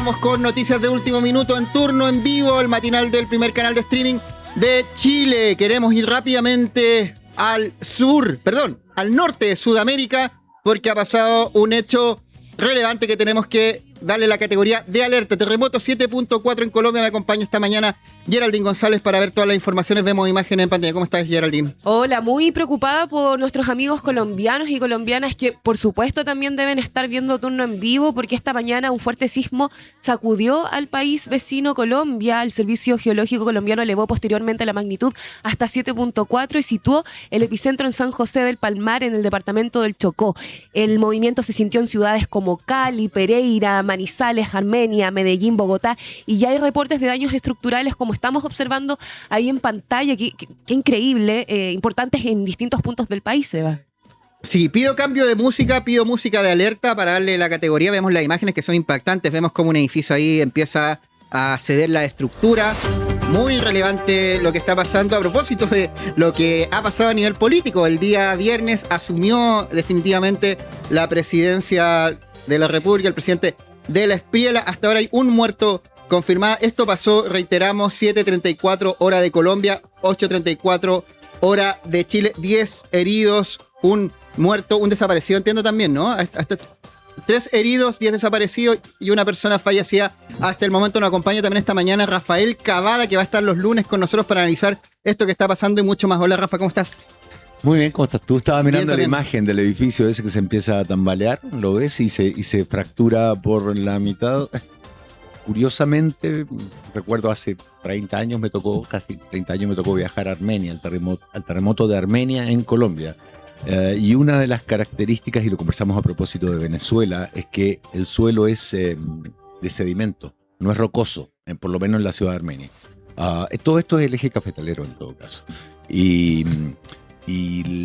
Vamos con noticias de último minuto en turno en vivo, el matinal del primer canal de streaming de Chile. Queremos ir rápidamente al norte de Sudamérica, porque ha pasado un hecho relevante que tenemos que darle la categoría de alerta. Terremoto 7.4 en Colombia. Me acompaña esta mañana Geraldine González para ver todas las informaciones. Vemos imágenes en pantalla. ¿Cómo estás, Geraldine? Hola, muy preocupada por nuestros amigos colombianos y colombianas que por supuesto también deben estar viendo turno en vivo, porque esta mañana un fuerte sismo sacudió al país vecino Colombia. El Servicio Geológico Colombiano elevó posteriormente la magnitud hasta 7.4 y situó el epicentro en San José del Palmar, en el departamento del Chocó. El movimiento se sintió en ciudades como Cali, Pereira, Manizales, Armenia, Medellín, Bogotá, y ya hay reportes de daños estructurales, como estamos observando ahí en pantalla. Qué increíble, importantes en distintos puntos del país, Seba. Sí, pido cambio de música, pido música de alerta para darle la categoría. Vemos las imágenes que son impactantes, vemos como un edificio ahí empieza a ceder la estructura. Muy relevante lo que está pasando a propósito de lo que ha pasado a nivel político. El día viernes asumió definitivamente la presidencia de la República el presidente de la Espriela. Hasta ahora hay un muerto confirmado. Esto pasó, reiteramos, 7:34 hora de Colombia, 8:34 hora de Chile. 10 heridos, un muerto, un desaparecido, entiendo también, ¿no? Hasta 3 heridos, 10 desaparecidos y una persona fallecida hasta el momento. Nos acompaña también esta mañana Rafael Cavada, que va a estar los lunes con nosotros para analizar esto que está pasando y mucho más. Hola, Rafa, ¿cómo estás? Muy bien, ¿cómo estás tú? Estaba mirando Bien, la imagen del edificio ese que se empieza a tambalear, lo ves, y se fractura por la mitad. Curiosamente, recuerdo hace 30 años casi 30 años me tocó viajar a Armenia, al terremoto de Armenia en Colombia. Y una de las características, y lo conversamos a propósito de Venezuela, es que el suelo es de sedimento, no es rocoso, por lo menos en la ciudad de Armenia. Todo esto es el eje cafetalero en todo caso. Y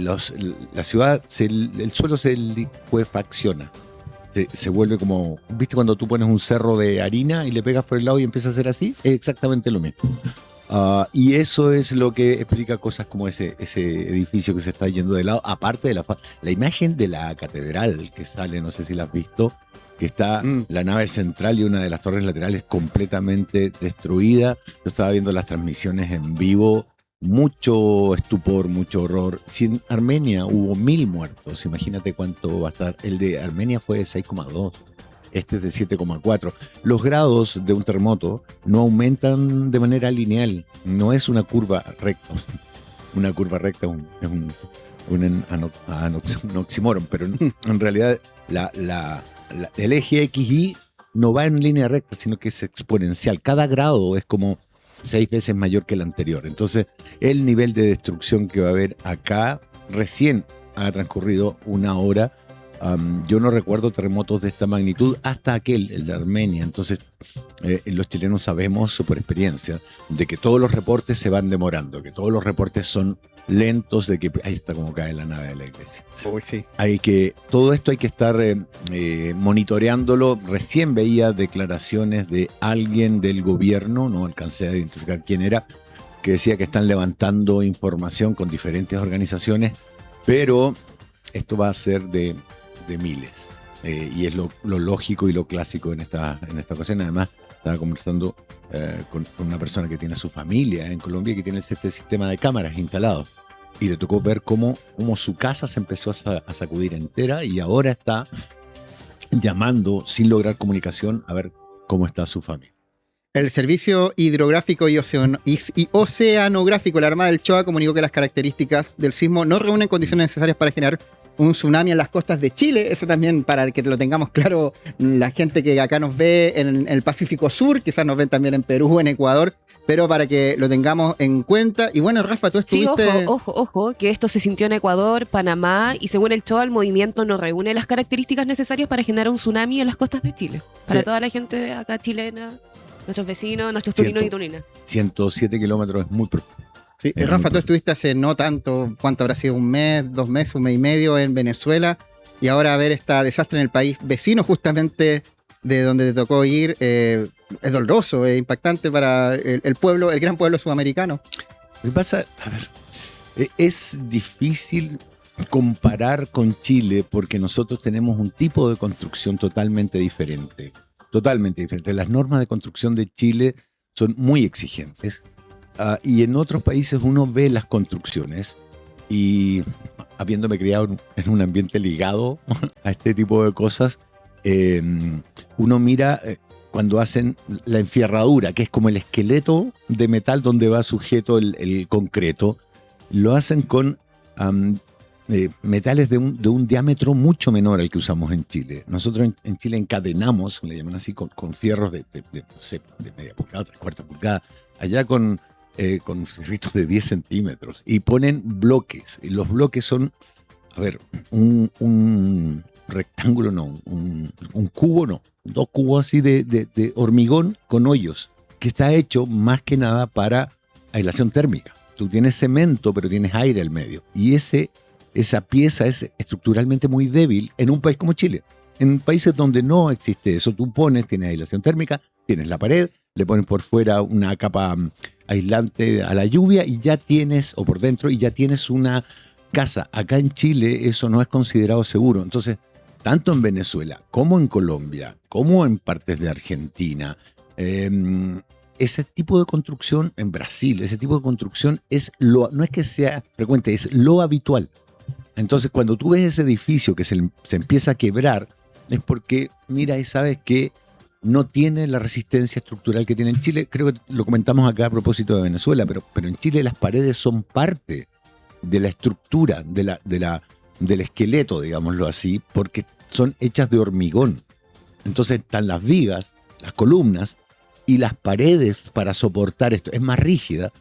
la ciudad, el suelo se licuefacciona. Se vuelve como, ¿viste cuando tú pones un cerro de harina y le pegas por el lado y empieza a ser así? Es exactamente lo mismo. Y eso es lo que explica cosas como ese edificio que se está yendo de lado. Aparte de la imagen de la catedral que sale, no sé si la has visto, que está la nave central y una de las torres laterales completamente destruida. Yo estaba viendo las transmisiones en vivo. Mucho estupor, mucho horror. Si en Armenia hubo 1000 muertos, imagínate cuánto va a estar. El de Armenia fue de 6,2, este es de 7,4. Los grados de un terremoto no aumentan de manera lineal, no es una curva recta. Una curva recta es un oxímoron, pero en realidad el eje XY no va en línea recta, sino que es exponencial. Cada grado es como 6 veces mayor que el anterior. Entonces, el nivel de destrucción que va a haber acá recién ha transcurrido una hora. Yo no recuerdo terremotos de esta magnitud hasta el de Armenia. Entonces, los chilenos sabemos, por experiencia, de que todos los reportes se van demorando, que todos los reportes son lentos, de que ahí está como cae la nave de la iglesia. Uy, sí. Todo esto hay que estar monitoreándolo. Recién veía declaraciones de alguien del gobierno, no alcancé a identificar quién era, que decía que están levantando información con diferentes organizaciones, pero esto va a ser de miles. Y es lo lógico y lo clásico en esta ocasión. Además, estaba conversando con una persona que tiene su familia en Colombia, que tiene este sistema de cámaras instalados. Y le tocó ver cómo su casa se empezó a sacudir entera, y ahora está llamando sin lograr comunicación a ver cómo está su familia. El Servicio Hidrográfico y Oceanográfico de la Armada del Choa comunicó que las características del sismo no reúnen condiciones necesarias para generar un tsunami en las costas de Chile. Eso también para que lo tengamos claro, la gente que acá nos ve en el Pacífico Sur, quizás nos ven también en Perú, en Ecuador, pero para que lo tengamos en cuenta. Y bueno, Rafa, tú estuviste... Sí, ojo, que esto se sintió en Ecuador, Panamá, y según el CHOA, el movimiento no reúne las características necesarias para generar un tsunami en las costas de Chile. Para toda la gente acá chilena, nuestros vecinos, nuestros turinos y turinas. 107 kilómetros es muy profundo. Sí, Rafa, tú estuviste hace no tanto, ¿cuánto habrá sido? ¿Un mes, 2 meses, un mes y medio en Venezuela? Y ahora ver este desastre en el país vecino justamente de donde te tocó ir, es doloroso, es impactante para el pueblo, el gran pueblo sudamericano. Lo que pasa, es difícil comparar con Chile porque nosotros tenemos un tipo de construcción totalmente diferente. totalmente diferente. Las normas de construcción de Chile son muy exigentes, y en otros países uno ve las construcciones y, habiéndome criado en un ambiente ligado a este tipo de cosas, uno mira cuando hacen la enfierradura, que es como el esqueleto de metal donde va sujeto el concreto, lo hacen con metales de un diámetro mucho menor al que usamos en Chile. Nosotros en Chile encadenamos, le llaman así, con fierros de media pulgada, 3/4 pulgada, allá con fierritos de 10 centímetros, y ponen bloques. Y los bloques son, a ver, un rectángulo, no, un cubo, no, 2 cubos así de hormigón con hoyos, que está hecho más que nada para aislación térmica. Tú tienes cemento, pero tienes aire al medio. Y esa pieza es estructuralmente muy débil en un país como Chile. En países donde no existe eso, tienes aislación térmica, tienes la pared, le pones por fuera una capa aislante a la lluvia y ya tienes, o por dentro, y ya tienes una casa. Acá en Chile eso no es considerado seguro. Entonces, tanto en Venezuela como en Colombia, como en partes de Argentina, ese tipo de construcción, en Brasil, ese tipo de construcción no es que sea frecuente, es lo habitual. Entonces, cuando tú ves ese edificio que se empieza a quebrar, es porque, mira, y sabes que no tiene la resistencia estructural que tiene en Chile. Creo que lo comentamos acá a propósito de Venezuela, pero en Chile las paredes son parte de la estructura, del esqueleto, digámoslo así, porque son hechas de hormigón. Entonces están las vigas, las columnas y las paredes para soportar esto. Es más rígida,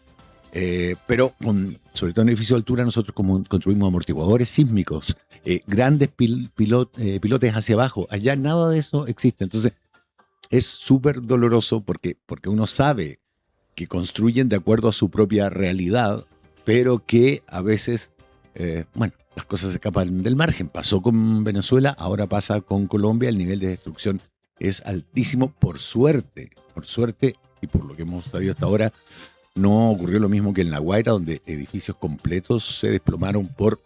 pero sobre todo en edificio de altura nosotros construimos amortiguadores sísmicos, grandes pilotes hacia abajo. Allá nada de eso existe. Entonces es súper doloroso porque uno sabe que construyen de acuerdo a su propia realidad, pero que a veces, las cosas se escapan del margen. Pasó con Venezuela, ahora pasa con Colombia. El nivel de destrucción es altísimo, por suerte, y por lo que hemos sabido hasta ahora, no ocurrió lo mismo que en La Guaira, donde edificios completos se desplomaron por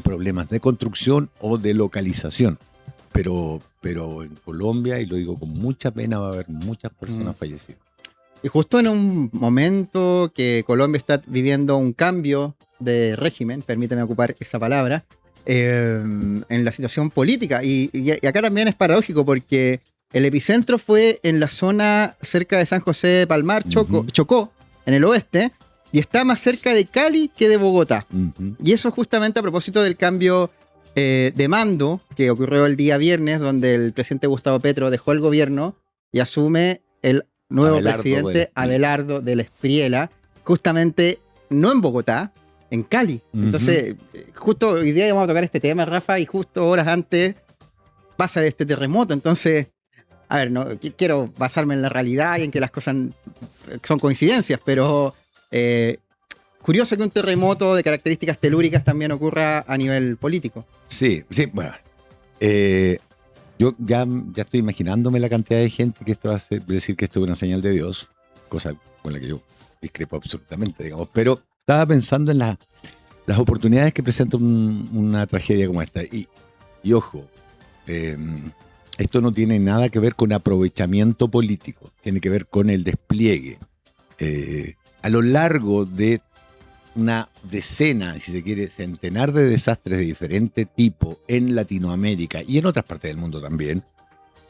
problemas de construcción o de localización. Pero en Colombia, y lo digo con mucha pena, va a haber muchas personas fallecidas. Y justo en un momento que Colombia está viviendo un cambio de régimen, permíteme ocupar esa palabra, en la situación política. Y acá también es paradójico porque el epicentro fue en la zona cerca de San José de Palmar, Chocó, en el oeste, y está más cerca de Cali que de Bogotá. Y eso justamente a propósito del cambio de mando que ocurrió el día viernes, donde el presidente Gustavo Petro dejó el gobierno y asume el nuevo presidente Abelardo del Espriella, justamente no en Bogotá, en Cali. Entonces, justo hoy día vamos a tocar este tema, Rafa, y justo horas antes pasa este terremoto. Entonces, a ver, no quiero basarme en la realidad y en que las cosas son coincidencias, pero curioso que un terremoto de características telúricas también ocurra a nivel político. Sí, bueno. Yo ya estoy imaginándome la cantidad de gente que esto hace decir que esto es una señal de Dios, cosa con la que yo discrepo absolutamente, digamos. Pero estaba pensando en las oportunidades que presenta una tragedia como esta. Y ojo, esto no tiene nada que ver con aprovechamiento político, tiene que ver con el despliegue. A lo largo de una decena, si se quiere, centenar de desastres de diferente tipo en Latinoamérica y en otras partes del mundo también,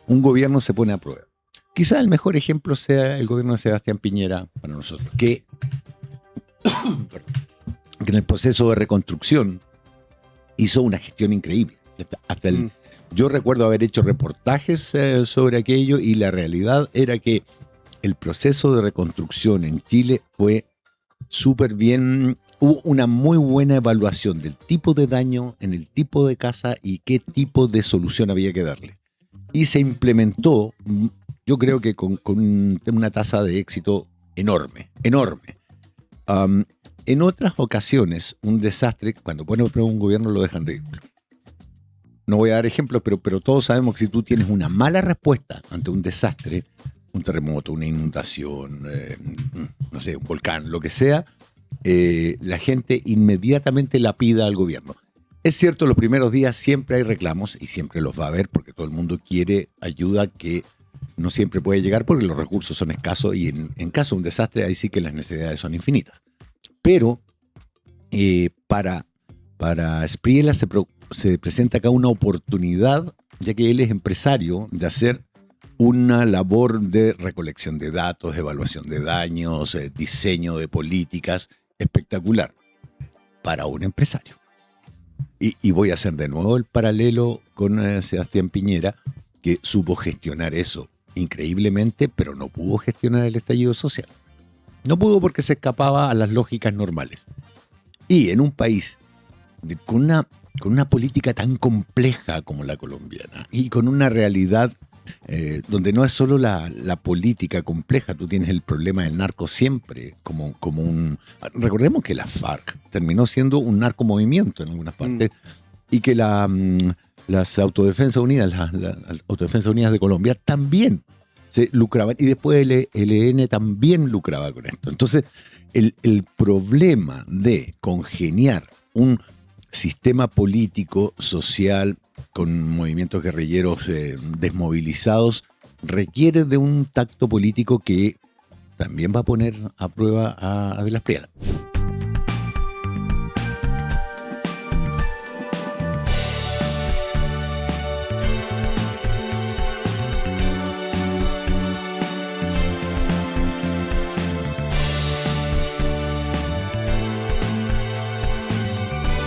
un gobierno se pone a prueba. Quizá el mejor ejemplo sea el gobierno de Sebastián Piñera para nosotros, que en el proceso de reconstrucción hizo una gestión increíble. Yo recuerdo haber hecho reportajes sobre aquello, y la realidad era que el proceso de reconstrucción en Chile fue súper bien. Hubo una muy buena evaluación del tipo de daño en el tipo de casa y qué tipo de solución había que darle. Y se implementó, yo creo que con una tasa de éxito enorme. En otras ocasiones, un desastre, cuando pone a prueba un gobierno, lo dejan ridículo. No voy a dar ejemplos, pero todos sabemos que si tú tienes una mala respuesta ante un desastre, un terremoto, una inundación, no sé, un volcán, lo que sea, la gente inmediatamente la pida al gobierno. Es cierto, los primeros días siempre hay reclamos, y siempre los va a haber, porque todo el mundo quiere ayuda que no siempre puede llegar porque los recursos son escasos y en caso de un desastre ahí sí que las necesidades son infinitas. Pero para Espriella se presenta acá una oportunidad, ya que él es empresario, de hacer una labor de recolección de datos, evaluación de daños, diseño de políticas espectacular para un empresario. Y voy a hacer de nuevo el paralelo con Sebastián Piñera, que supo gestionar eso increíblemente, pero no pudo gestionar el estallido social. No pudo porque se escapaba a las lógicas normales. Y en un país con una política tan compleja como la colombiana y con una realidad donde no es solo la política compleja, tú tienes el problema del narco siempre como un... Recordemos que la FARC terminó siendo un narcomovimiento en algunas partes y que las Autodefensas Unidas, las Autodefensas Unidas de Colombia también se lucraban y después el ELN también lucraba con esto. Entonces, el problema de congeniar un sistema político, social, con movimientos guerrilleros desmovilizados, requiere de un tacto político que también va a poner a prueba a De la Espriella.